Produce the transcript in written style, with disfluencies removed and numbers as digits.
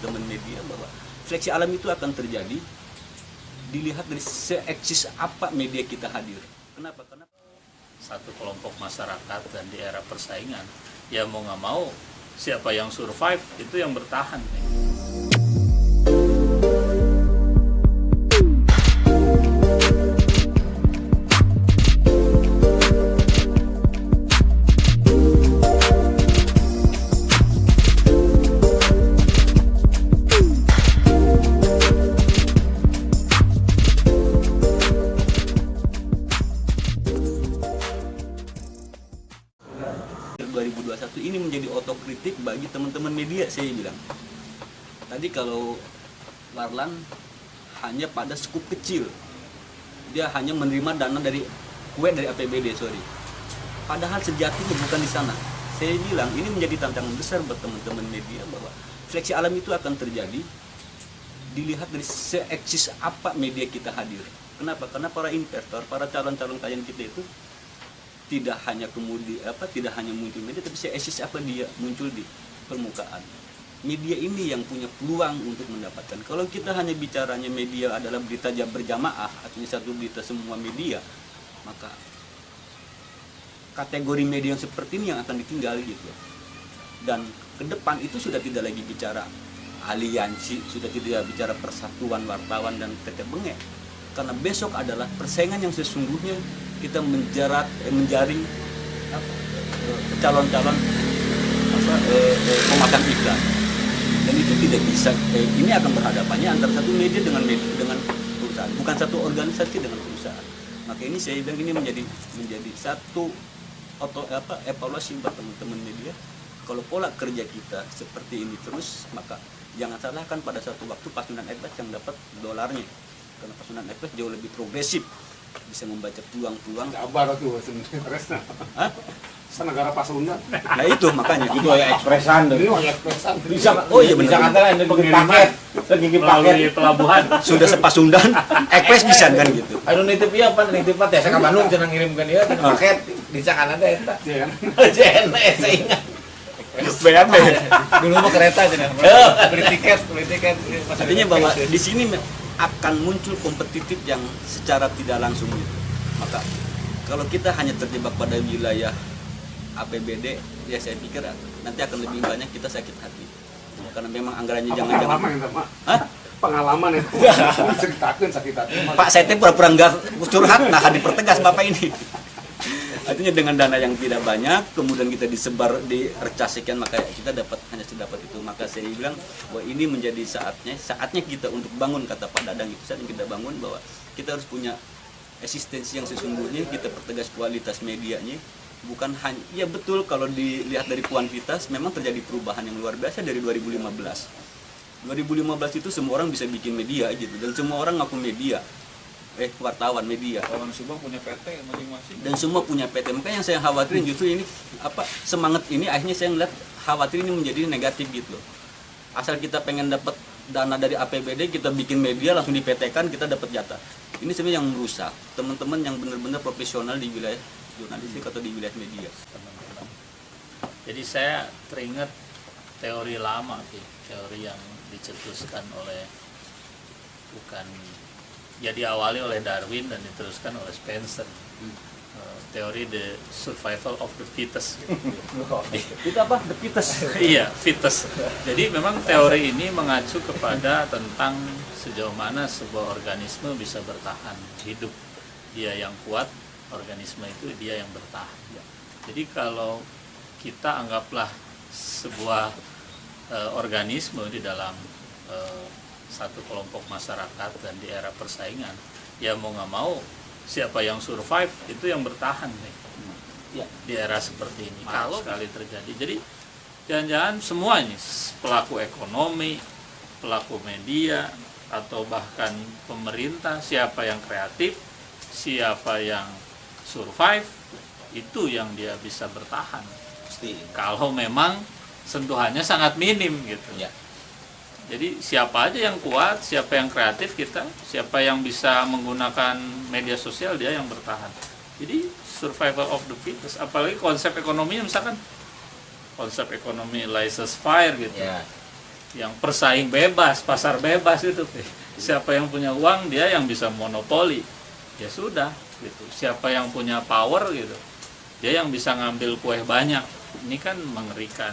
teman-teman media bahwa seleksi alam itu akan terjadi dilihat dari seeksis apa media kita hadir. Kenapa? Karena satu kelompok masyarakat dan di era persaingan, ya mau nggak mau siapa yang survive itu yang bertahan. ini menjadi otokritik bagi teman-teman media. Saya bilang tadi kalau Warlan hanya pada skup kecil, dia hanya menerima dana dari APBD, padahal sejatinya bukan di sana. Saya bilang ini menjadi tantangan besar buat teman-teman media bahwa seleksi alam itu akan terjadi dilihat dari seeksis apa media kita hadir. Kenapa? Karena para investor, para calon-calon klien kita itu tidak hanya muncul media, tapi seeksis apa dia muncul di permukaan. Media ini yang punya peluang untuk mendapatkan. Kalau kita hanya bicaranya media adalah berita berjamaah, artinya satu berita semua media, maka kategori media yang seperti ini yang akan ditinggal gitu. Dan ke depan itu sudah tidak lagi bicara aliansi, sudah tidak bicara persatuan wartawan dan tetep bengek. Karena besok adalah persaingan yang sesungguhnya, kita menjaring calon-calon pemakan iklan. Dan itu tidak bisa, ini akan berhadapannya antara satu media dengan perusahaan, bukan satu organisasi dengan perusahaan. Maka ini saya bilang ini menjadi satu evaluasi buat teman-teman media. Kalau pola kerja kita seperti ini terus, maka jangan salahkan pada satu waktu Pasundan Ekspres yang dapat dolarnya. Karena Pasundan Ekspres jauh lebih progresif, bisa membaca peluang-peluang. Jabar tuh sebenarnya. Negara Pasundan. Nah itu makanya. Itu ya ekspresan. Ini ya ekspresan. Bisa, bisa katakan ini pengiriman melalui pelabuhan. Sudah sepasundan, Ekspres bisa kan gitu. Anu nitip ieu apa nitip teh ka Bandung cenah ngirimkeun ieu paket di Canada eta. JNS ingat. BAB. Dulu mah kereta cenah. Beli tiket. Artinya bahwa di sini akan muncul kompetitif yang secara tidak langsung gitu. Maka kalau kita hanya terjebak pada wilayah APBD, ya saya pikir nanti akan lebih banyak kita sakit hati. Karena memang anggarannya jangan-jangan. Pengalaman ya. Ceritakan sakit hati. Pak, saya teh pura-pura enggak curhat, nah dipertegas Bapak ini. Artinya dengan dana yang tidak banyak, kemudian kita disebar di recah sekian, maka kita hanya sedapat itu. Maka saya bilang bahwa ini menjadi saatnya kita untuk bangun, kata Pak Dadang itu saatnya kita bangun bahwa kita harus punya eksistensi yang sesungguhnya, kita pertegas kualitas medianya. Bukan hanya, ya betul kalau dilihat dari kuantitas memang terjadi perubahan yang luar biasa dari 2015. 2015 itu semua orang bisa bikin media gitu, dan semua orang ngaku media. Wartawan media. Kawan semua punya PT masing-masing. Dan semua punya PT. Makanya yang saya khawatirin justru ini semangat ini akhirnya saya ngeliat khawatir ini menjadi negatif gitu. Asal kita pengen dapat dana dari APBD, kita bikin media langsung di-PT-kan, kita dapat jatah. Ini sebenarnya yang merusak teman-teman yang benar-benar profesional di wilayah jurnalistik atau di wilayah media. Jadi saya teringat teori lama, teori yang dicetuskan oleh diawali oleh Darwin dan diteruskan oleh Spencer. Teori the survival of the fittest. Itu apa? The fittest. Iya, fittest. Jadi memang teori ini mengacu kepada tentang sejauh mana sebuah organisme bisa bertahan hidup. Dia yang kuat, organisme itu dia yang bertahan. Jadi kalau kita anggaplah sebuah organisme di dalam satu kelompok masyarakat dan di era persaingan, ya mau nggak mau siapa yang survive itu yang bertahan nih. Ya, di era seperti ini kalau sekali terjadi. Jadi jangan-jangan semua ini pelaku ekonomi, pelaku media, atau bahkan pemerintah, siapa yang kreatif, siapa yang survive, itu yang dia bisa bertahan. Pasti. Kalau memang sentuhannya sangat minim gitu. Ya. Jadi siapa aja yang kuat, siapa yang kreatif siapa yang bisa menggunakan media sosial, dia yang bertahan. Jadi survival of the fittest, apalagi konsep ekonominya misalkan konsep ekonomi laissez-faire gitu. Yeah. yang persaing bebas, pasar bebas itu. Siapa yang punya uang dia yang bisa monopoli. Ya sudah gitu. Siapa yang punya power gitu, dia yang bisa ngambil kue banyak. Ini kan mengerikan.